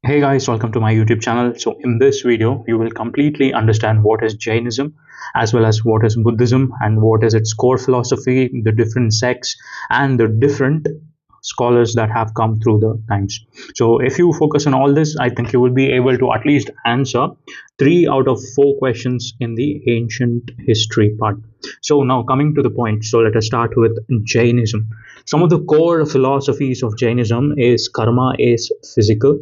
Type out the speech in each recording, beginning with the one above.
Hey guys, welcome to my YouTube channel. So in this video, you will completely understand what is Jainism as well as what is Buddhism and what is its core philosophy, the different sects and the different scholars that have come through the times. So if you focus on all this, I think you will be able to at least answer 3 out of 4 questions in the ancient history part. So now coming to the point, so let us start with Jainism. Some of the core philosophies of Jainism is karma is physical.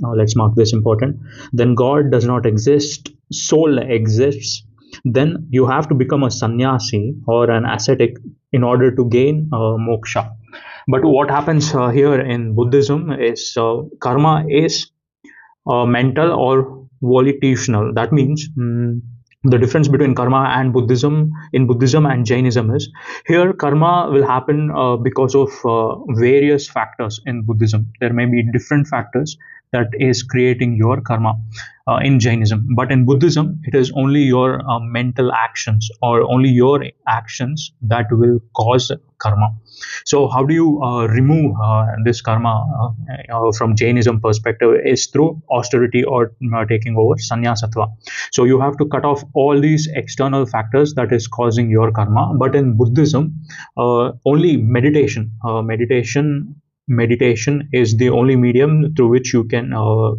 Now let's mark this important. Then God does not exist, soul exists. Then you have to become a sannyasi or an ascetic in order to gain moksha. But what happens here in Buddhism is karma is mental or volitional. That means the difference between karma and Buddhism in Buddhism and Jainism is here karma will happen because of various factors in Buddhism. There may be different factors that is creating your karma in Jainism, but in Buddhism it is only your mental actions or only your actions that will cause karma. So how do you remove this karma from Jainism perspective is through austerity or taking over sannyasatva. So you have to cut off all these external factors that is causing your karma. But in Buddhism, only meditation is the only medium through which you can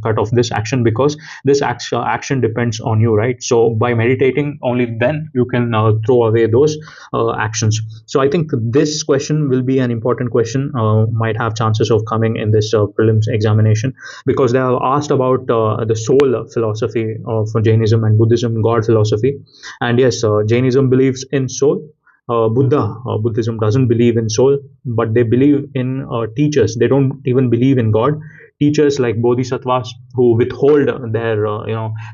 cut off this action, because this action depends on you, right? So by meditating only then you can throw away those actions. So I think this question will be an important question, might have chances of coming in this prelims examination, because they have asked about the soul philosophy of Jainism and Buddhism, God philosophy. And yes, Jainism believes in soul. Buddhism doesn't believe in soul, but they believe in teachers. They don't even believe in God. Teachers like bodhisattvas who withhold their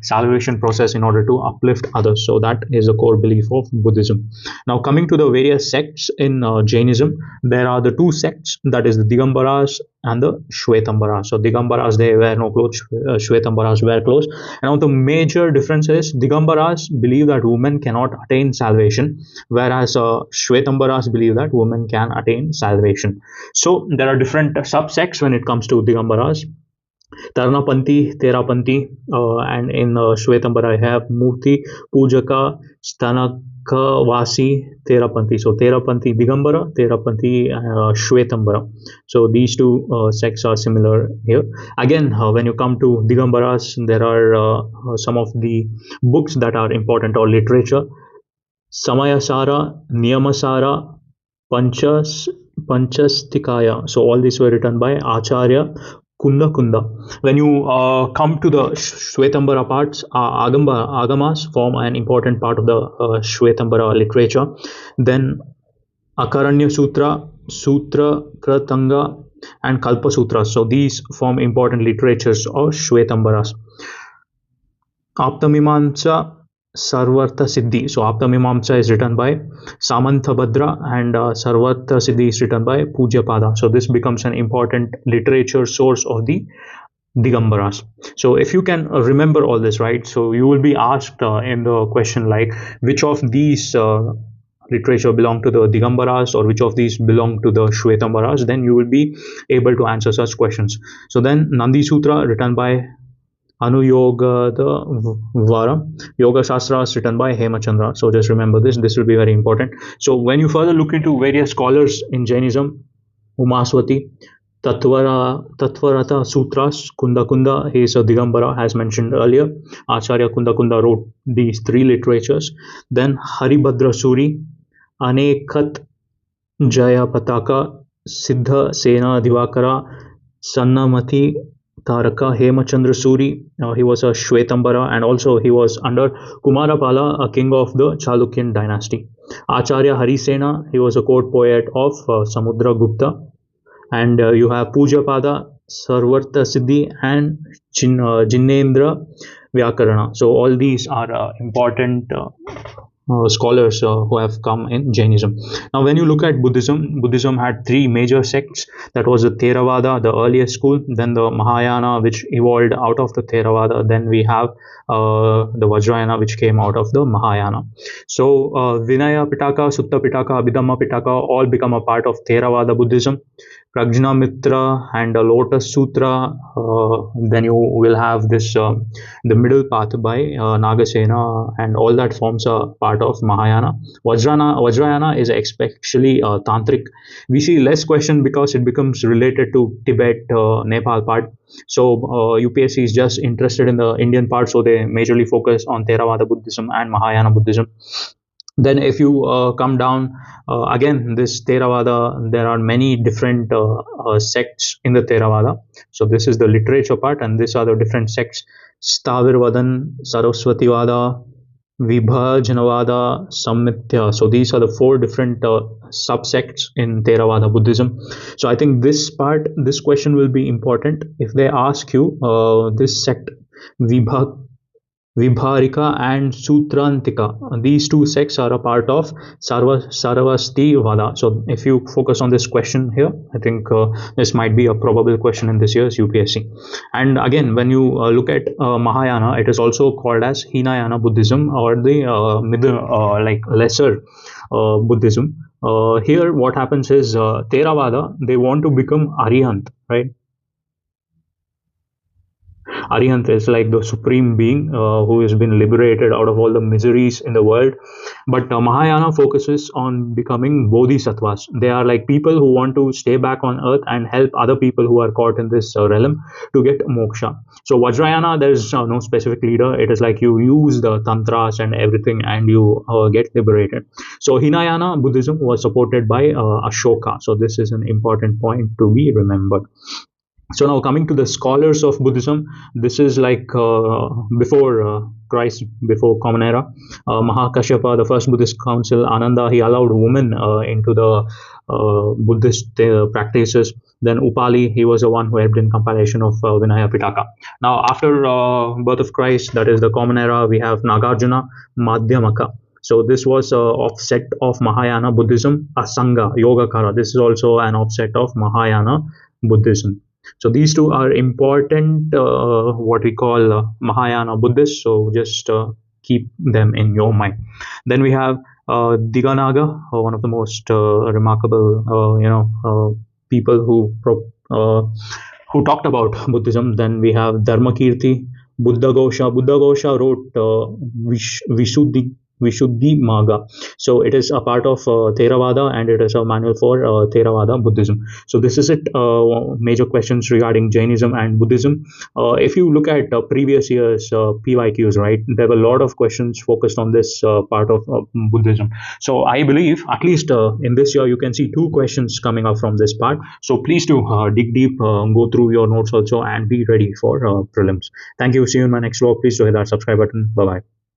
salvation process in order to uplift others. So that is the core belief of Buddhism. Now coming to the various sects in Jainism, there are the two sects, that is the Digambaras and the Shwetambaras. So Digambaras, they wear no clothes, Shwetambaras wear clothes. And now the major difference is Digambaras believe that women cannot attain salvation, whereas Shwetambaras believe that women can attain salvation. So there are different subsects when it comes to Digambaras. Tarnapanti, Terapanti, and in Shwetambara I have Murti, Pujaka, Stanaka, Vasi, Terapanti. So Terapanti Digambara, Terapanti Shwetambara. So these two sects are similar here. Again, when you come to Digambaras, there are some of the books that are important, or literature. Samayasara, Niyamasara, Panchastikaya. So all these were written by Acharya Kunda. When you come to the Shwetambara parts, Agamas form an important part of the Shwetambara literature. Then Akaranya Sutra, Sutra Kratanga, and Kalpa Sutras. So these form important literatures of Shwetambaras. Aptamimamsa, Sarvartha Siddhi. So Aptamimamsa is written by Samanthabhadra and Sarvartha Siddhi is written by Pujyapada. So this becomes an important literature source of the Digambaras. So if you can remember all this, right? So you will be asked in the question like which of these literature belong to the Digambaras or which of these belong to the Shwetambaras, then you will be able to answer such questions. So then Nandi Sutra written by Anuyoga the Vara, Yoga Shastras written by Hemachandra. So just remember this will be very important. So when you further look into various scholars in Jainism, Umaswati, Tatvarata Sutras, Kunda, he is a Digambara as mentioned earlier. Acharya Kunda wrote these 3 literatures. Then Haribhadra Suri, Anekat Jaya Pataka, Siddha Sena Divakara, Sannamati Taraka, Hemachandra Suri, he was a Shwetambara, and also he was under Kumarapala, a king of the Chalukyan dynasty. Acharya Harisena, he was a court poet of Samudragupta. And you have Pujapada, Sarvartha Siddhi, and Jinendra Vyakarana. So all these are important scholars who have come in Jainism. Now when you look at Buddhism had 3 major sects. That was the Theravada, the earliest school, then the Mahayana, which evolved out of the Theravada, then we have the Vajrayana, which came out of the Mahayana. So Vinaya Pitaka, Sutta Pitaka, Abhidhamma Pitaka all become a part of Theravada Buddhism. Prajnamitra and a Lotus Sutra. Then you will have this the middle path by Nagasena, and all that forms a part of Mahayana. Vajrayana is especially tantric. We see less question because it becomes related to Tibet, Nepal part. So UPSC is just interested in the Indian part, so they majorly focus on Theravada Buddhism and Mahayana Buddhism. Then if you come down again, this Theravada, there are many different sects in the Theravada. So this is the literature part, and these are the different sects: Stavirvadan, Saraswativada, Vibhajanavada, Sammitya. So these are the four different subsects in Theravada Buddhism. So I think this question will be important if they ask you this sect, Vibha Vibharika and Sutrantika. These two sects are a part of Saravasti Vada. So if you focus on this question here, I think this might be a probable question in this year's UPSC. And again, when you look at Mahayana, it is also called as Hinayana Buddhism, or the middle, like lesser Buddhism. Here, what happens is Theravada, they want to become Arihant, right? Arihant is like the supreme being who has been liberated out of all the miseries in the world. But Mahayana focuses on becoming bodhisattvas. They are like people who want to stay back on earth and help other people who are caught in this realm to get moksha. So Vajrayana, there is no specific leader. It is like you use the tantras and everything and you get liberated. So Hinayana Buddhism was supported by Ashoka. So this is an important point to be remembered. So now coming to the scholars of Buddhism, this is like before Christ, before Common Era. Mahakashyapa, the first Buddhist council, Ananda, he allowed women into the Buddhist practices. Then Upali, he was the one who helped in compilation of Vinaya Pitaka. Now after birth of Christ, that is the Common Era, we have Nagarjuna, Madhyamaka. So this was an offset of Mahayana Buddhism. Asanga, Yogacara, this is also an offset of Mahayana Buddhism. So these two are important, what we call Mahayana Buddhists. So just keep them in your mind. Then we have Diganaga, one of the most remarkable, people who talked about Buddhism. Then we have Dharmakirti, Buddha Ghosha. Buddha Ghosha wrote Vishuddhi Maga. So it is a part of Theravada, and it is a manual for Theravada Buddhism. So this is it. Major questions regarding Jainism and Buddhism. If you look at previous years PYQs, right, there were a lot of questions focused on this part of Buddhism. So I believe at least in this year you can see two questions coming up from this part. So please do dig deep, go through your notes also, and be ready for prelims. Thank you. See you in my next vlog. Please do hit that subscribe button. Bye bye.